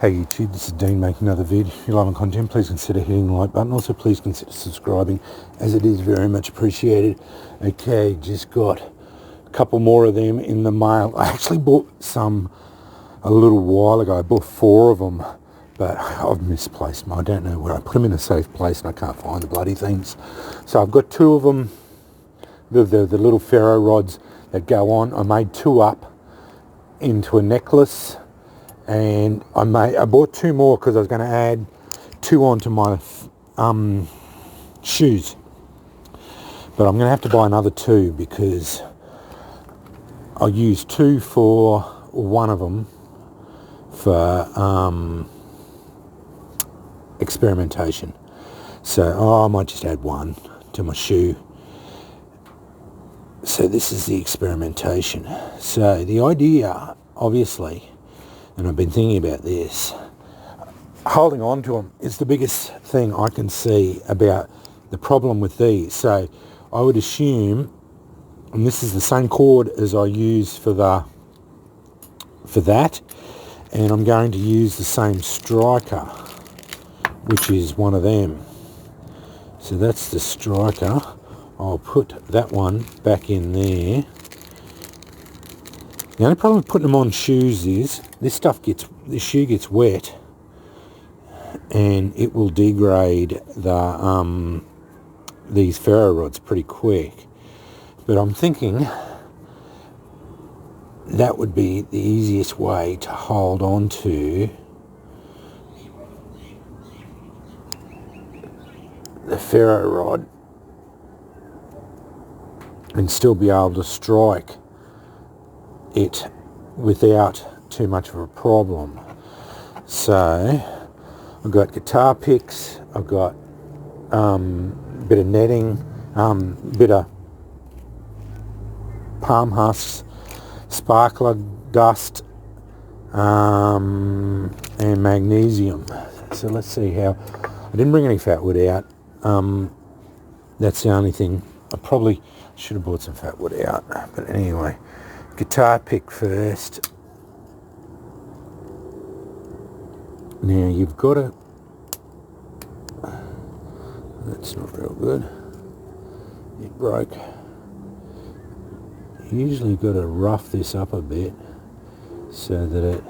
Hey YouTube, this is Dean making another vid. If you're loving content, please consider hitting the like button. Also, please consider subscribing, as it is very much appreciated. Okay, just got a couple more of them in the mail. I actually bought some a little while ago. I bought 4 of them, but I've misplaced them. I don't know where. I put them in a safe place and I can't find the bloody things. So I've got 2 of them, the little ferro rods that go on. I made 2 up into a necklace. And I bought 2 more because I was going to add 2 onto my shoes. But I'm going to have to buy another 2 because I'll use 2 for one of them for experimentation. So I might just add 1 to my shoe. So this is the experimentation. So the idea, obviously, and I've been thinking about this, holding on to them is the biggest thing I can see about the problem with these. So I would assume, and this is the same cord as I use for that, and I'm going to use the same striker, which is one of them. So that's the striker. I'll put that one back in there. The only problem with putting them on shoes is this shoe gets wet and it will degrade these ferro rods pretty quick. But I'm thinking that would be the easiest way to hold on to the ferro rod and still be able to strike it without too much of a problem. So I've got guitar picks, I've got a bit of netting, bit of palm husks, sparkler dust, and magnesium. So let's see how. I didn't bring any fat wood out. That's the only thing. I probably should have bought some fat wood out, but anyway. Guitar pick first. Now you've got to, that's not real good, it broke. You usually got to rough this up a bit so that it,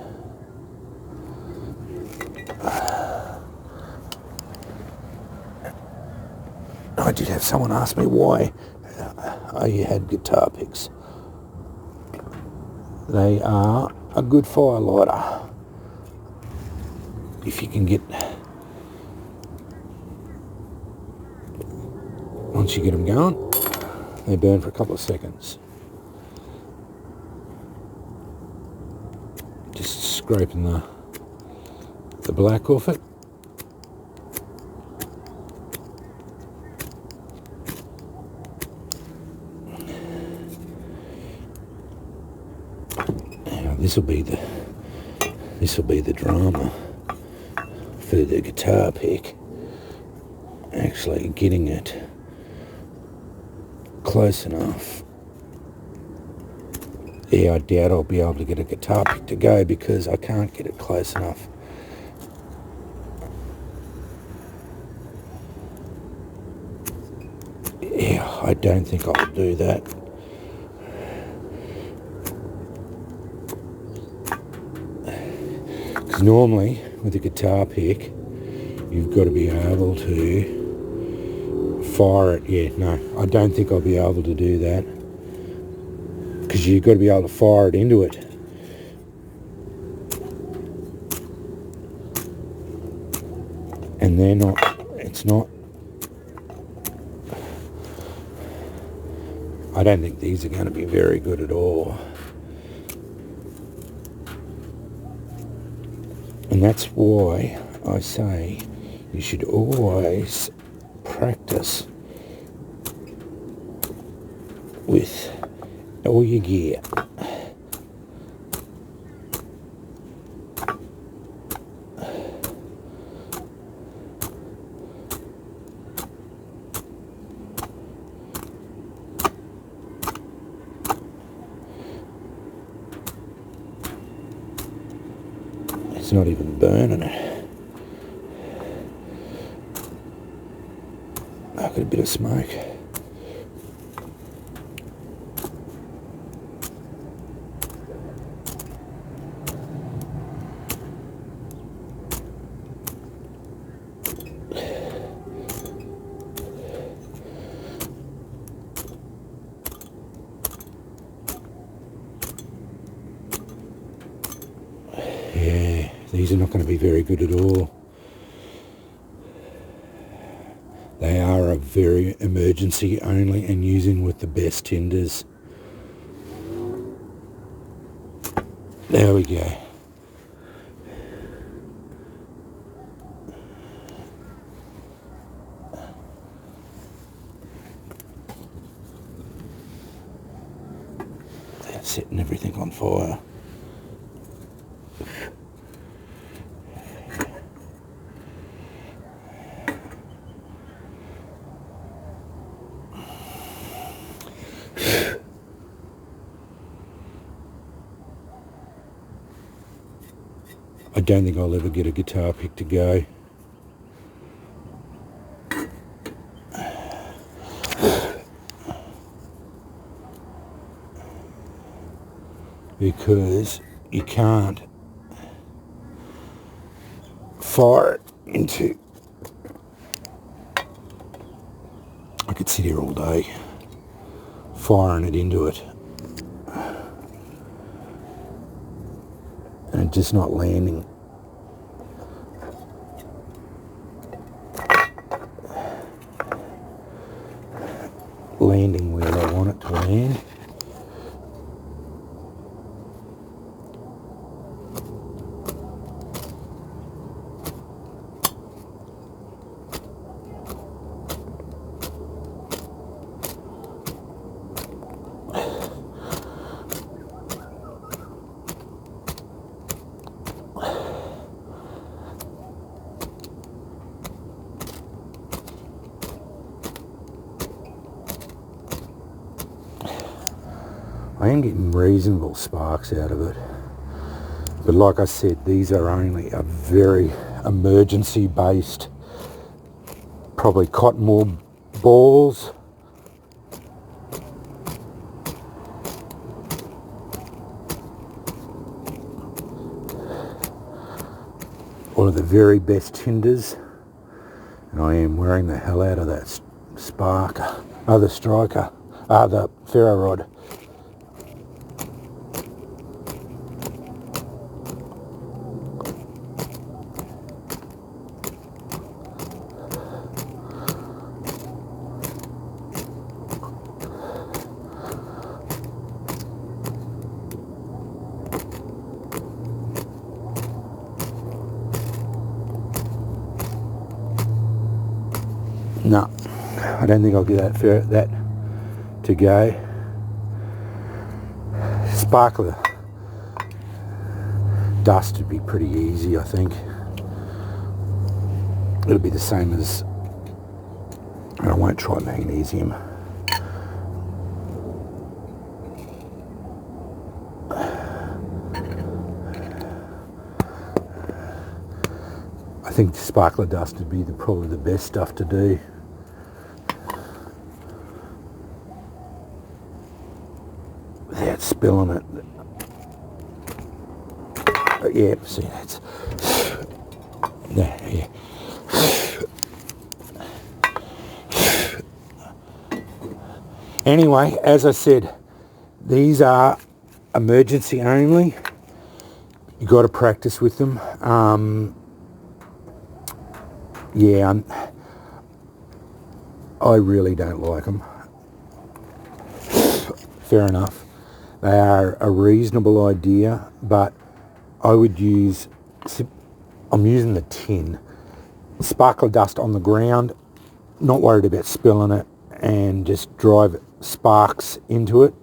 I did have someone ask me why you had guitar picks. They are a good fire lighter. If you can get, once you get them going, they burn for a couple of seconds. Just scraping the black off it. This will be the drama for the guitar pick. Actually getting it close enough. Yeah, I doubt I'll be able to get a guitar pick to go because I can't get it close enough. Yeah, I don't think I'll do that. Normally, with a guitar pick, you've got to be able to fire it. Yeah, no, I don't think I'll be able to do that because you've got to be able to fire it into it. And it's not, I don't think these are going to be very good at all. And that's why I say you should always practice with all your gear. It's not even burning it. I've got a bit of smoke. Yeah, these are not going to be very good at all. They are a very emergency only and using with the best tinders. There we go. They're setting everything on fire. I don't think I'll ever get a guitar pick to go. Because you can't fire it into... I could sit here all day firing it into it and it's just not landing. Landing where I want it to land. I am getting reasonable sparks out of it, but like I said, these are only a very emergency based, probably cotton wool balls. One of the very best tinders, and I am wearing the hell out of that sparker, the striker, the ferro rod. No, I don't think I'll get that to go. Sparkler dust would be pretty easy, I think. It'll be the same as, and I won't try magnesium. I think sparkler dust would be probably the best stuff to do. Without spilling it. But yeah, see, that's... Yeah. Anyway, as I said, these are emergency only. You got to practice with them. Yeah, I really don't like them. Fair enough. They are a reasonable idea, but I would use, I'm using the tin, sparkler dust on the ground, not worried about spilling it, and just drive sparks into it.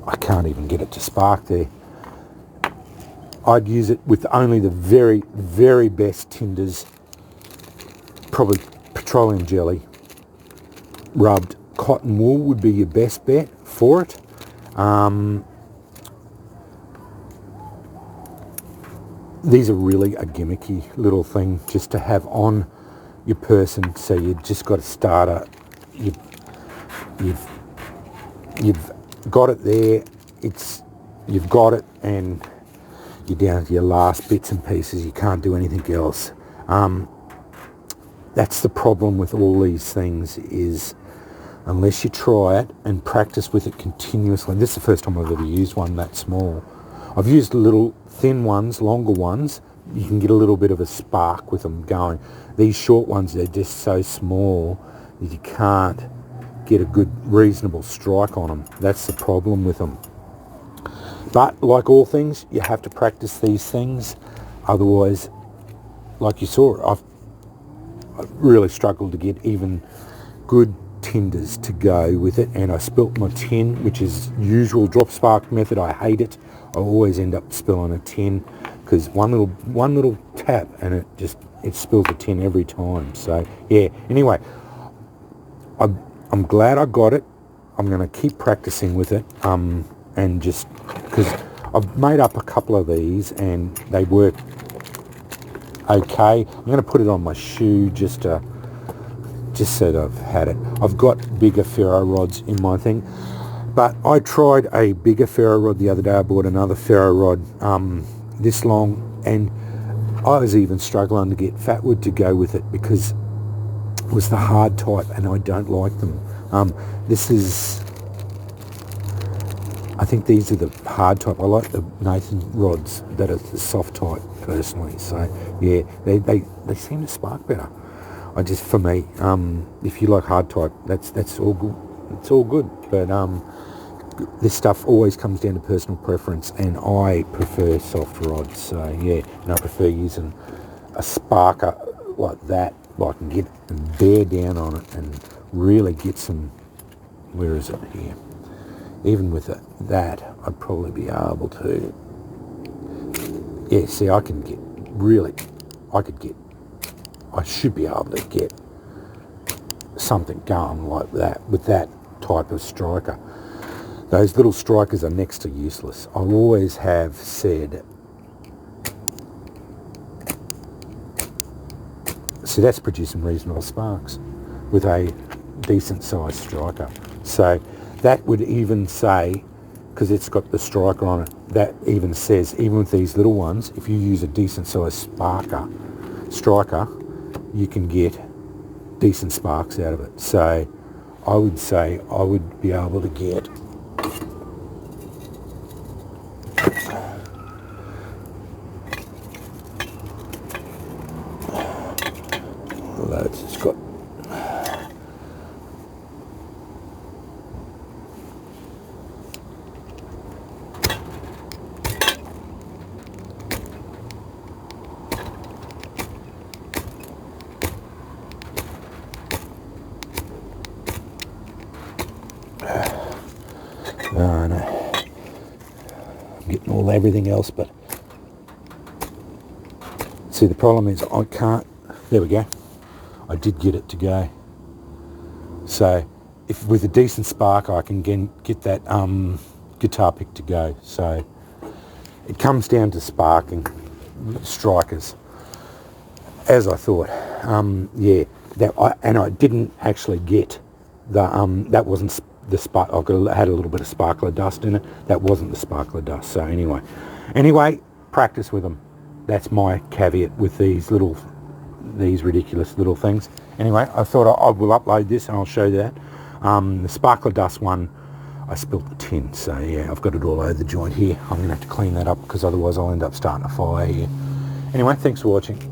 I can't even get it to spark there. I'd use it with only the very, very best tinders, probably petroleum jelly. Rubbed cotton wool would be your best bet for it. these are really a gimmicky little thing just to have on your person. So you just got a starter. You've got it there. You've got it, and you're down to your last bits and pieces. You can't do anything else. That's the problem with all these things, is unless you try it and practice with it continuously. This is the first time I've ever used one that small. I've used little thin ones, longer ones. You can get a little bit of a spark with them going. These short ones, they're just so small that you can't get a good, reasonable strike on them. That's the problem with them. But like all things, you have to practice these things. Otherwise, like you saw, I've really struggled to get even good tinders to go with it, and I spilt my tin, which is usual drop spark method. I hate it. I always end up spilling a tin because one little tap and it spills a tin every time. So yeah, anyway, I'm glad I got it. I'm going to keep practicing with it, and just because I've made up a couple of these and they work okay. I'm going to put it on my shoe just so that I've had it. I've got bigger ferro rods in my thing, but I tried a bigger ferro rod the other day. I bought another ferro rod this long, and I was even struggling to get fatwood to go with it because it was the hard type, and I don't like them. I think these are the hard type. I like the Nathan rods that are the soft type personally. So yeah, they seem to spark better. For me, if you like hard type, that's all good. It's all good. But this stuff always comes down to personal preference, and I prefer soft rods. So yeah, and I prefer using a sparker like that. I can get and bear down on it and really get some. Where is it here? Even with that, I'd probably be able to. Yeah, see, I should be able to get something going like that with that type of striker. Those little strikers are next to useless. I always have said. See, that's producing reasonable sparks with a decent sized striker. So that would even say, because it's got the striker on it, that even says, even with these little ones, if you use a decent sized striker, you can get decent sparks out of it. So I would say I would be able to get loads. It's got no. I'm getting everything else, but see, the problem is I can't. There we go. I did get it to go. So if with a decent spark I can get that guitar pick to go. So it comes down to sparking strikers, as I thought. Yeah, I didn't actually get the that wasn't the spark. I had a little bit of sparkler dust in it. That wasn't the sparkler dust. So anyway, practice with them. That's my caveat with these ridiculous little things. Anyway, I thought I will upload this and I'll show that. The sparkler dust one, I spilt the tin. So yeah, I've got it all over the joint here. I'm going to have to clean that up because otherwise I'll end up starting a fire here. Anyway, thanks for watching.